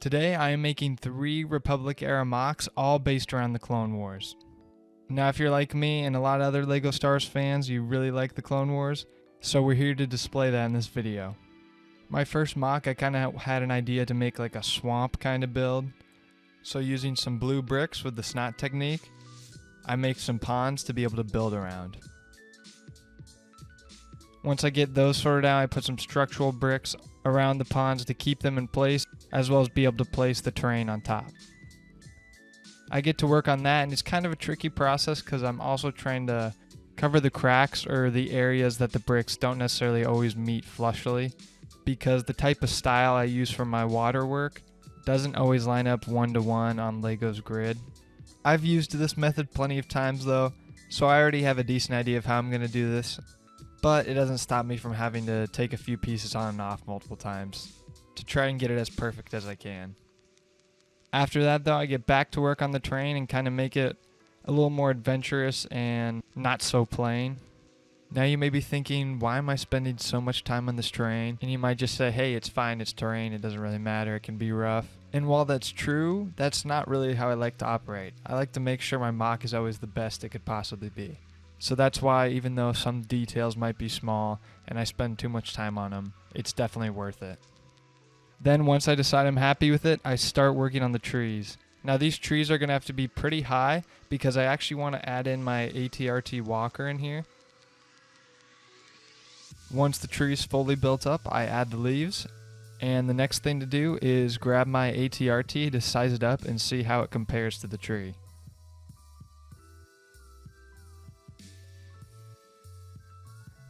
Today I am making 3 Republic era MOCs all based around the Clone Wars. Now if you're like me and a lot of other LEGO Star Wars fans, you really like the Clone Wars, so we're here to display that in this video. My first MOC, I kind of had an idea to make like a swamp kind of build. So using some blue bricks with the snot technique, I make some ponds to be able to build around. Once I get those sorted out, I put some structural bricks around the ponds to keep them in place, as well as be able to place the terrain on top. I get to work on that, and it's kind of a tricky process because I'm also trying to cover the cracks or the areas that the bricks don't necessarily always meet flushly, because the type of style I use for my water work doesn't always line up one-to-one on LEGO's grid. I've used this method plenty of times though, so I already have a decent idea of how I'm going to do this, but it doesn't stop me from having to take a few pieces on and off multiple times to try and get it as perfect as I can. After that though, I get back to work on the terrain and kind of make it a little more adventurous and not so plain. Now you may be thinking, why am I spending so much time on this terrain? And you might just say, hey, it's fine, it's terrain, it doesn't really matter, it can be rough. And while that's true, that's not really how I like to operate. I like to make sure my MOC is always the best it could possibly be. So that's why, even though some details might be small and I spend too much time on them, it's definitely worth it. Then once I decide I'm happy with it, I start working on the trees. Now these trees are going to have to be pretty high because I actually want to add in my ATRT walker in here. Once the tree is fully built up, I add the leaves, and the next thing to do is grab my ATRT to size it up and see how it compares to the tree.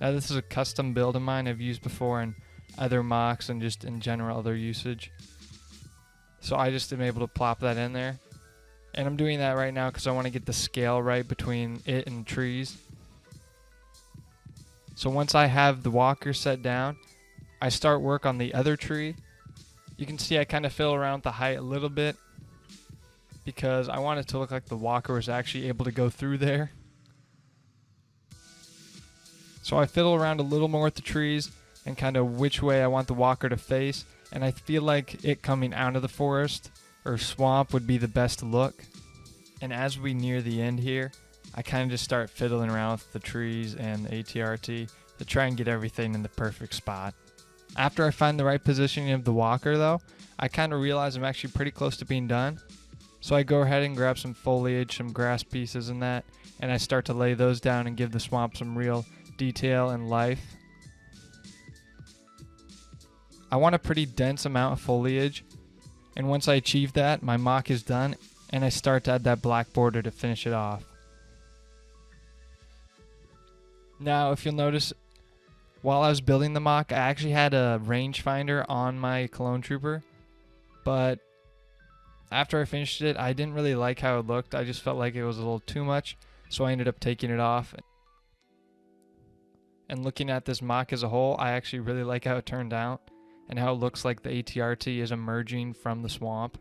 Now this is a custom build of mine I've used before in other MOCs and just in general other usage. So I just am able to plop that in there. And I'm doing that right now because I want to get the scale right between it and trees. So once I have the walker set down, I start work on the other tree. You can see I kind of fiddle around with the height a little bit because I want it to look like the walker was actually able to go through there. So I fiddle around a little more with the trees and kind of which way I want the walker to face, and I feel like it coming out of the forest or swamp would be the best look. And as we near the end here, I kind of just start fiddling around with the trees and the ATRT to try and get everything in the perfect spot. After I find the right positioning of the walker though, I kind of realize I'm actually pretty close to being done. So I go ahead and grab some foliage, some grass pieces and that, and I start to lay those down and give the swamp some real detail and life. I want a pretty dense amount of foliage, and once I achieve that, my MOC is done and I start to add that black border to finish it off. Now if you'll notice, while I was building the MOC, I actually had a rangefinder on my clone trooper, but after I finished it, I didn't really like how it looked. I just felt like it was a little too much, so I ended up taking it off. And looking at this MOC as a whole, I actually really like how it turned out and how it looks like the ATRT is emerging from the swamp.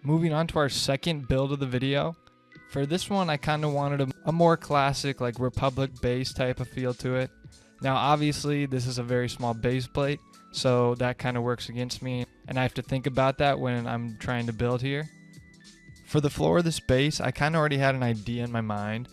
Moving on to our second build of the video. For this one, I kind of wanted a more classic, like Republic base type of feel to it. Now obviously this is a very small base plate, so that kind of works against me, and I have to think about that when I'm trying to build here. For the floor of this base, I kind of already had an idea in my mind,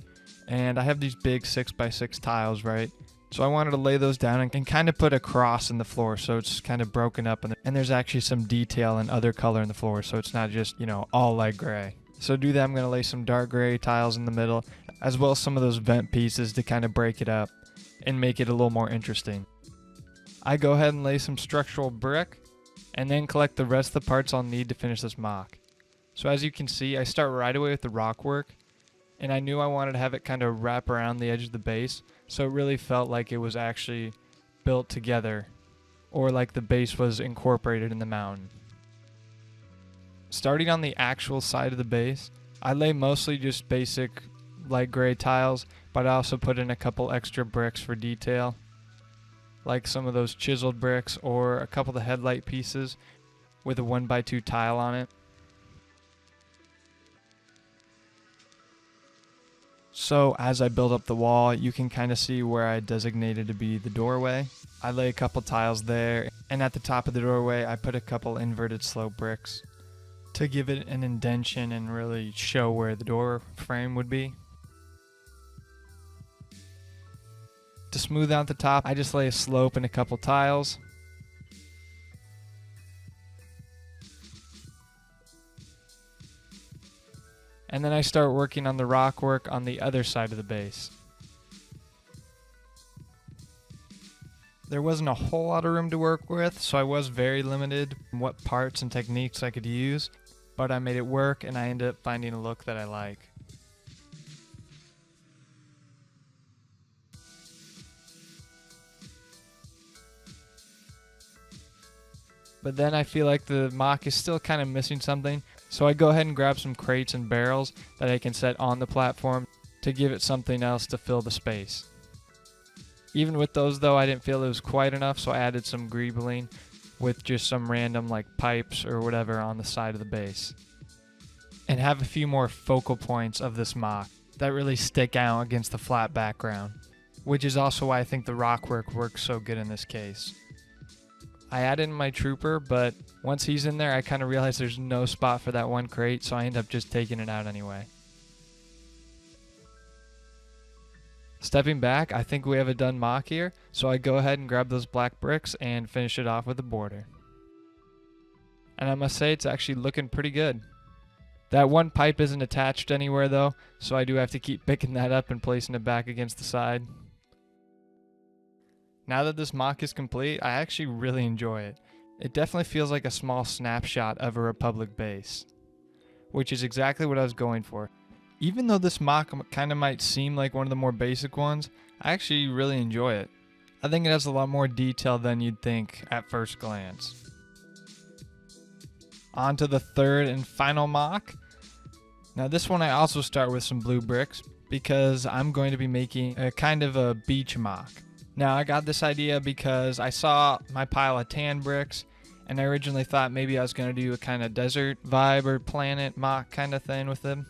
and I have these big 6x6 tiles, right? So I wanted to lay those down and kind of put a cross in the floor so it's kind of broken up, and there's actually some detail and other color in the floor, so it's not just, you know, all light gray. So to do that, I'm going to lay some dark gray tiles in the middle, as well as some of those vent pieces to kind of break it up and make it a little more interesting. I go ahead and lay some structural brick, and then collect the rest of the parts I'll need to finish this MOC. So as you can see, I start right away with the rock work, and I knew I wanted to have it kind of wrap around the edge of the base, so it really felt like it was actually built together, or like the base was incorporated in the mountain. Starting on the actual side of the base, I lay mostly just basic light gray tiles, but I also put in a couple extra bricks for detail, like some of those chiseled bricks or a couple of the headlight pieces with a 1x2 tile on it. So as I build up the wall, you can kind of see where I designated to be the doorway. I lay a couple tiles there, and at the top of the doorway I put a couple inverted slope bricks to give it an indentation and really show where the door frame would be. To smooth out the top, I just lay a slope and a couple tiles. And then I start working on the rock work on the other side of the base. There wasn't a whole lot of room to work with, so I was very limited in what parts and techniques I could use, but I made it work and I ended up finding a look that I like. But then I feel like the MOC is still kind of missing something, so I go ahead and grab some crates and barrels that I can set on the platform to give it something else to fill the space. Even with those though, I didn't feel it was quite enough, so I added some greebling with just some random like pipes or whatever on the side of the base. And have a few more focal points of this MOC that really stick out against the flat background, which is also why I think the rock work works so good in this case. I added in my trooper, but once he's in there, I kind of realized there's no spot for that one crate, so I end up just taking it out anyway. Stepping back, I think we have a done MOC here, so I go ahead and grab those black bricks and finish it off with a border. And I must say, it's actually looking pretty good. That one pipe isn't attached anywhere though, so I do have to keep picking that up and placing it back against the side. Now that this MOC is complete, I actually really enjoy it. It definitely feels like a small snapshot of a Republic base, which is exactly what I was going for. Even though this MOC kind of might seem like one of the more basic ones, I actually really enjoy it. I think it has a lot more detail than you'd think at first glance. On to the third and final MOC. Now this one I also start with some blue bricks because I'm going to be making a kind of a beach MOC. Now I got this idea because I saw my pile of tan bricks and I originally thought maybe I was going to do a kind of desert vibe or planet MOC kind of thing with them,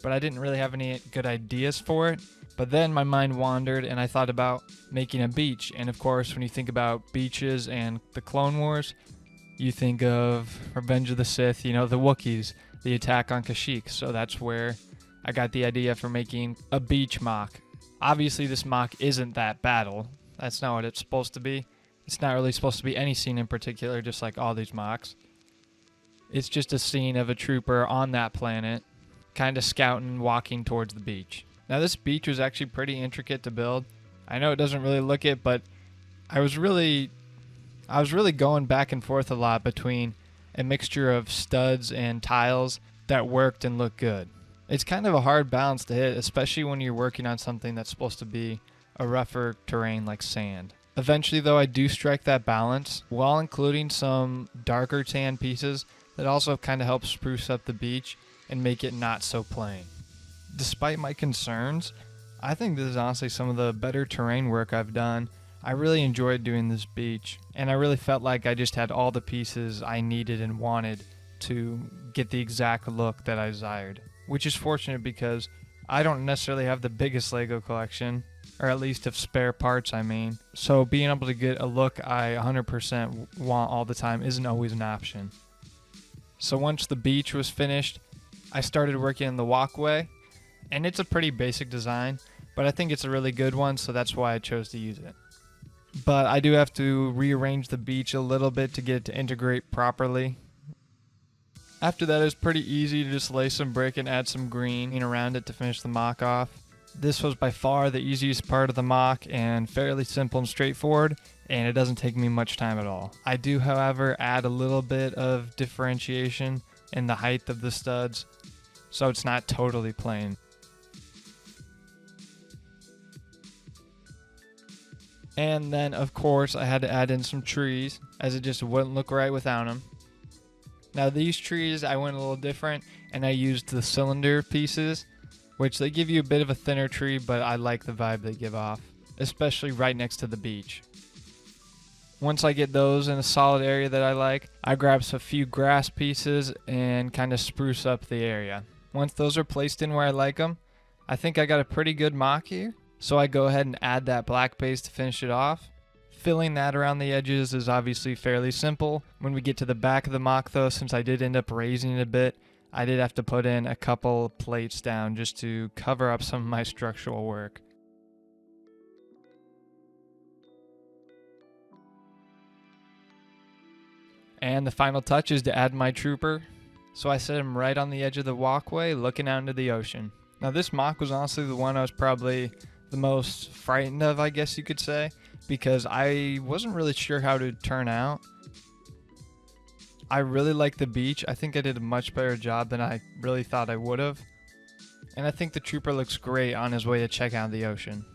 but I didn't really have any good ideas for it. But then my mind wandered and I thought about making a beach, and of course when you think about beaches and the Clone Wars, you think of Revenge of the Sith, you know, the Wookiees, the attack on Kashyyyk, so that's where I got the idea for making a beach MOC. Obviously this MOC isn't that battle, that's not what it's supposed to be. It's not really supposed to be any scene in particular, just like all these MOCs. It's just a scene of a trooper on that planet, kind of scouting, walking towards the beach. Now this beach was actually pretty intricate to build. I know it doesn't really look it, but I was really going back and forth a lot between a mixture of studs and tiles that worked and looked good. It's kind of a hard balance to hit, especially when you're working on something that's supposed to be a rougher terrain like sand. Eventually though, I do strike that balance while including some darker tan pieces that also kind of help spruce up the beach and make it not so plain. Despite my concerns, I think this is honestly some of the better terrain work I've done. I really enjoyed doing this beach, and I really felt like I just had all the pieces I needed and wanted to get the exact look that I desired. Which is fortunate because I don't necessarily have the biggest LEGO collection, or at least of spare parts I mean. So being able to get a look I 100% want all the time isn't always an option. So once the beach was finished, I started working on the walkway, and it's a pretty basic design, but I think it's a really good one, so that's why I chose to use it. But I do have to rearrange the beach a little bit to get it to integrate properly. After that, it was pretty easy to just lay some brick and add some green around it to finish the MOC off. This was by far the easiest part of the MOC and fairly simple and straightforward, and it doesn't take me much time at all. I do, however, add a little bit of differentiation in the height of the studs, so it's not totally plain. And then, of course, I had to add in some trees, as it just wouldn't look right without them. Now these trees, I went a little different, and I used the cylinder pieces, which they give you a bit of a thinner tree, but I like the vibe they give off, especially right next to the beach. Once I get those in a solid area that I like, I grab a few grass pieces and kind of spruce up the area. Once those are placed in where I like them, I think I got a pretty good mock here, so I go ahead and add that black base to finish it off. Filling that around the edges is obviously fairly simple. When we get to the back of the mock though, since I did end up raising it a bit, I did have to put in a couple plates down just to cover up some of my structural work. And the final touch is to add my trooper. So I set him right on the edge of the walkway looking out into the ocean. Now this mock was honestly the one I was probably the most frightened of, I guess you could say, because I wasn't really sure how to turn out. I really like the beach. I think I did a much better job than I really thought I would have. And I think the trooper looks great on his way to check out the ocean.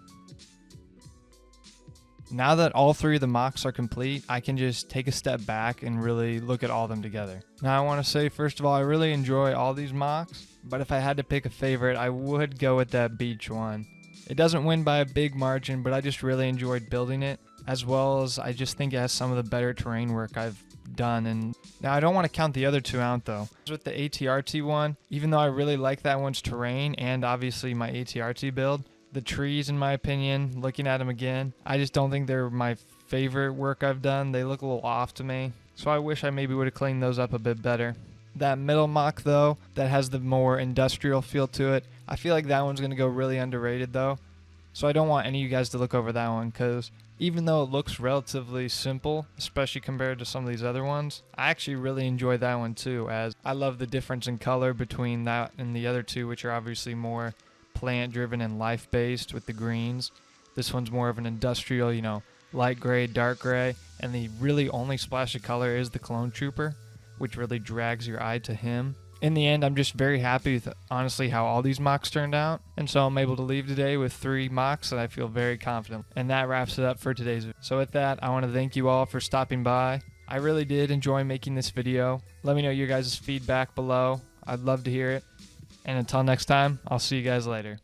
Now that all three of the mocks are complete, I can just take a step back and really look at all of them together. Now I want to say, first of all, I really enjoy all these mocks, but if I had to pick a favorite, I would go with that beach one. It doesn't win by a big margin, but I just really enjoyed building it, as well as I just think it has some of the better terrain work I've done. And now I don't want to count the other two out though. With the ATRT one, even though I really like that one's terrain and obviously my ATRT build, the trees, in my opinion, looking at them again, I just don't think they're my favorite work I've done. They look a little off to me, so I wish I maybe would have cleaned those up a bit better. That middle mock though, that has the more industrial feel to it, I feel like that one's going to go really underrated though. So I don't want any of you guys to look over that one, because even though it looks relatively simple, especially compared to some of these other ones, I actually really enjoy that one too, as I love the difference in color between that and the other two, which are obviously more plant driven and life based with the greens. This one's more of an industrial, light gray, dark gray, and the really only splash of color is the clone trooper, which really drags your eye to him. In the end, I'm just very happy with honestly how all these mocks turned out, and so I'm able to leave today with 3 mocks that I feel very confident. And that wraps it up for today's video. So with that, I want to thank you all for stopping by. I really did enjoy making this video. Let me know your guys' feedback below. I'd love to hear it. And until next time, I'll see you guys later.